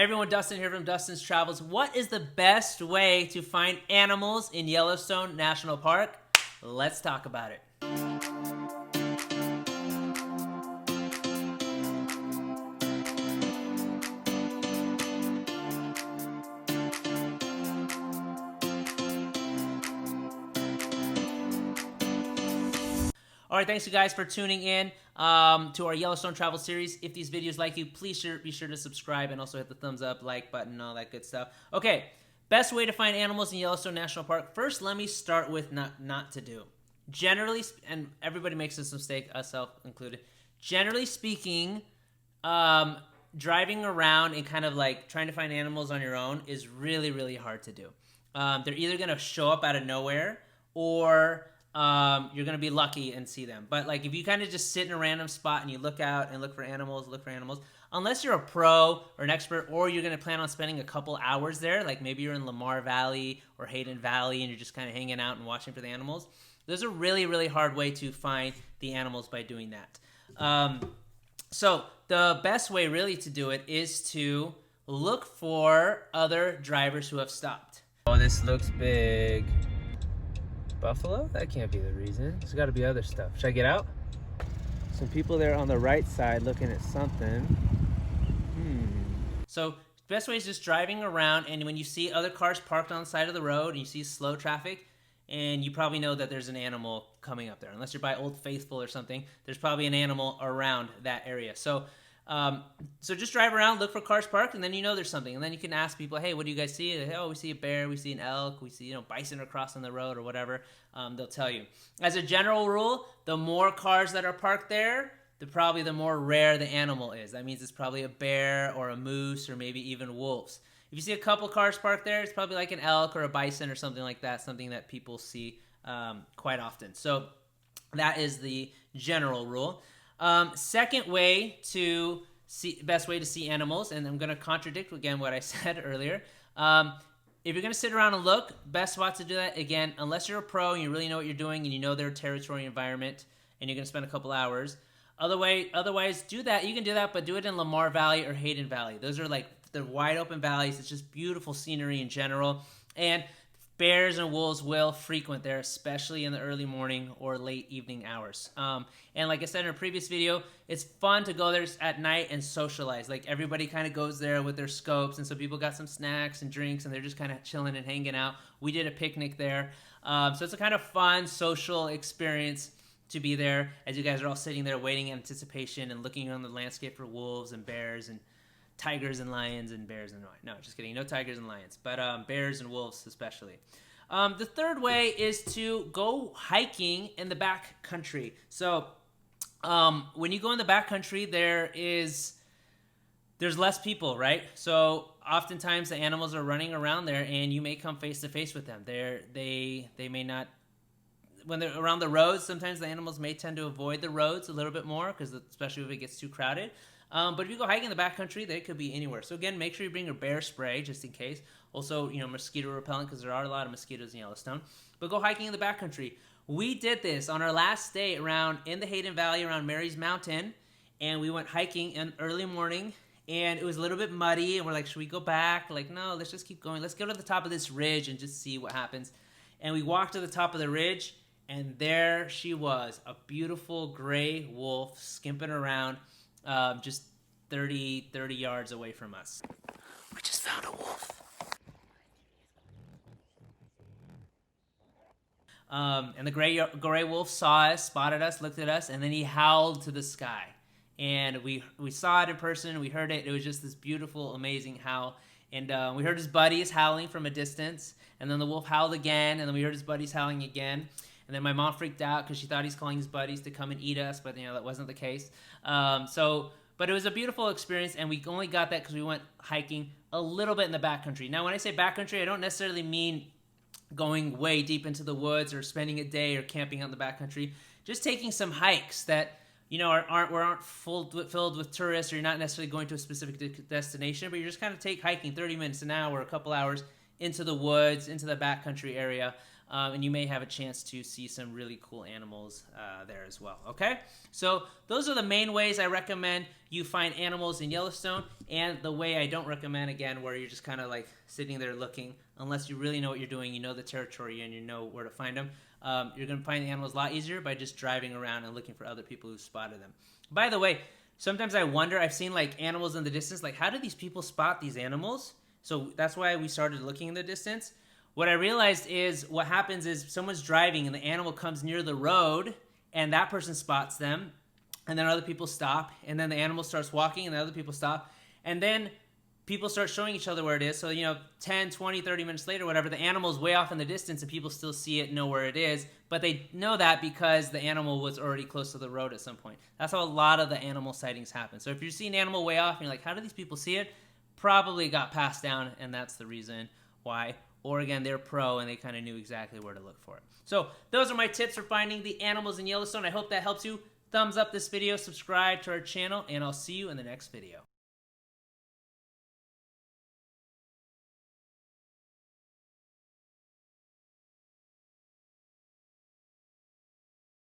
Hey everyone, Dustin here from Dustin's Travels. What is the best way to find animals in Yellowstone National Park? Let's talk about it. All right, thanks you guys for tuning in to our Yellowstone travel series. If these videos like you, please be sure to subscribe and also hit the thumbs up, like button, all that good stuff. Okay, best way to find animals in Yellowstone National Park. First, let me start with not to do. Generally, and everybody makes this mistake, us included. Generally speaking, driving around and kind of like trying to find animals on your own is really, really hard to do. They're either going to show up out of nowhere or you're going to be lucky and see them. But like if you kind of just sit in a random spot and you look out and look for animals, unless you're a pro or an expert or you're going to plan on spending a couple hours there, like maybe you're in Lamar Valley or Hayden Valley and you're just kind of hanging out and watching for the animals, there's a really, really hard way to find the animals by doing that. So the best way really to do it is to look for other drivers who have stopped. Oh, this looks big. Buffalo? That can't be the reason. There's got to be other stuff. Should I get out? Some people there on the right side looking at something. So best way is just driving around, and when you see other cars parked on the side of the road and you see slow traffic, and you probably know that there's an animal coming up there. Unless you're by Old Faithful or something, there's probably an animal around that area. So just drive around, look for cars parked, and then you know there's something. And then you can ask people, hey, what do you guys see? Oh, we see a bear, we see an elk, we see bison are crossing the road or whatever. They'll tell you. As a general rule, the more cars that are parked there, probably the more rare the animal is. That means it's probably a bear or a moose or maybe even wolves. If you see a couple cars parked there, it's probably like an elk or a bison or something like that, something that people see quite often. So that is the general rule. Second way to see, best way to see animals, and I'm going to contradict again what I said earlier. If you're going to sit around and look, best spot to do that, again, unless you're a pro and you really know what you're doing and you know their territory environment and you're going to spend a couple hours. Otherwise, do that. You can do that, but do it in Lamar Valley or Hayden Valley. Those are like the wide open valleys. It's just beautiful scenery in general. And bears and wolves will frequent there, especially in the early morning or late evening hours. And like I said in a previous video, it's fun to go there at night and socialize. Like everybody kind of goes there with their scopes, and so people got some snacks and drinks, and they're just kind of chilling and hanging out. We did a picnic there. So it's a kind of fun social experience to be there as you guys are all sitting there waiting in anticipation and looking on the landscape for wolves and bears and tigers and lions and bears and no, just kidding, no tigers and lions, but bears and wolves especially. The third way is to go hiking in the back country. So when you go in the back country, there's less people, right? So oftentimes the animals are running around there, and you may come face to face with them. They may not. When they're around the roads, sometimes the animals may tend to avoid the roads a little bit more, because especially if it gets too crowded. But if you go hiking in the backcountry, they could be anywhere. So again, make sure you bring your bear spray just in case. Also, mosquito repellent, because there are a lot of mosquitoes in Yellowstone. But go hiking in the backcountry. We did this on our last day in the Hayden Valley around Mary's Mountain, and we went hiking in early morning, and it was a little bit muddy, and we're like, should we go back? Like, no, let's just keep going. Let's go to the top of this ridge and just see what happens. And we walked to the top of the ridge, and there she was, a beautiful gray wolf skimping around just 30 yards away from us. We just found a wolf. And the gray wolf saw us, spotted us, looked at us, and then he howled to the sky. And we saw it in person, we heard it. It was just this beautiful, amazing howl. And we heard his buddies howling from a distance, and then the wolf howled again, and then we heard his buddies howling again. And then my mom freaked out because she thought he's calling his buddies to come and eat us, but that wasn't the case. But it was a beautiful experience, and we only got that because we went hiking a little bit in the backcountry. Now, when I say backcountry, I don't necessarily mean going way deep into the woods or spending a day or camping out in the backcountry. Just taking some hikes that aren't filled with tourists, or you're not necessarily going to a specific destination, but you're just kind of hiking 30 minutes, an hour, a couple hours into the woods, into the backcountry area. and you may have a chance to see some really cool animals there as well. Okay, so those are the main ways I recommend you find animals in Yellowstone, and the way I don't recommend, again, where you're just kind of like sitting there looking, unless you really know what you're doing, you know the territory, and you know where to find them. You're going to find the animals a lot easier by just driving around and looking for other people who spotted them. By the way, sometimes I wonder, I've seen like animals in the distance, like how do these people spot these animals? So that's why we started looking in the distance. What I realized is what happens is someone's driving and the animal comes near the road and that person spots them, and then other people stop, and then the animal starts walking and the other people stop, and then people start showing each other where it is. So, 10, 20, 30 minutes later, whatever, the animal's way off in the distance and people still see it, know where it is, but they know that because the animal was already close to the road at some point. That's how a lot of the animal sightings happen. So if you see an animal way off and you're like, how do these people see it? Probably got passed down, and that's the reason why. Or again, they're pro and they kind of knew exactly where to look for it. So those are my tips for finding the animals in Yellowstone. I hope that helps you. Thumbs up this video, subscribe to our channel, and I'll see you in the next video.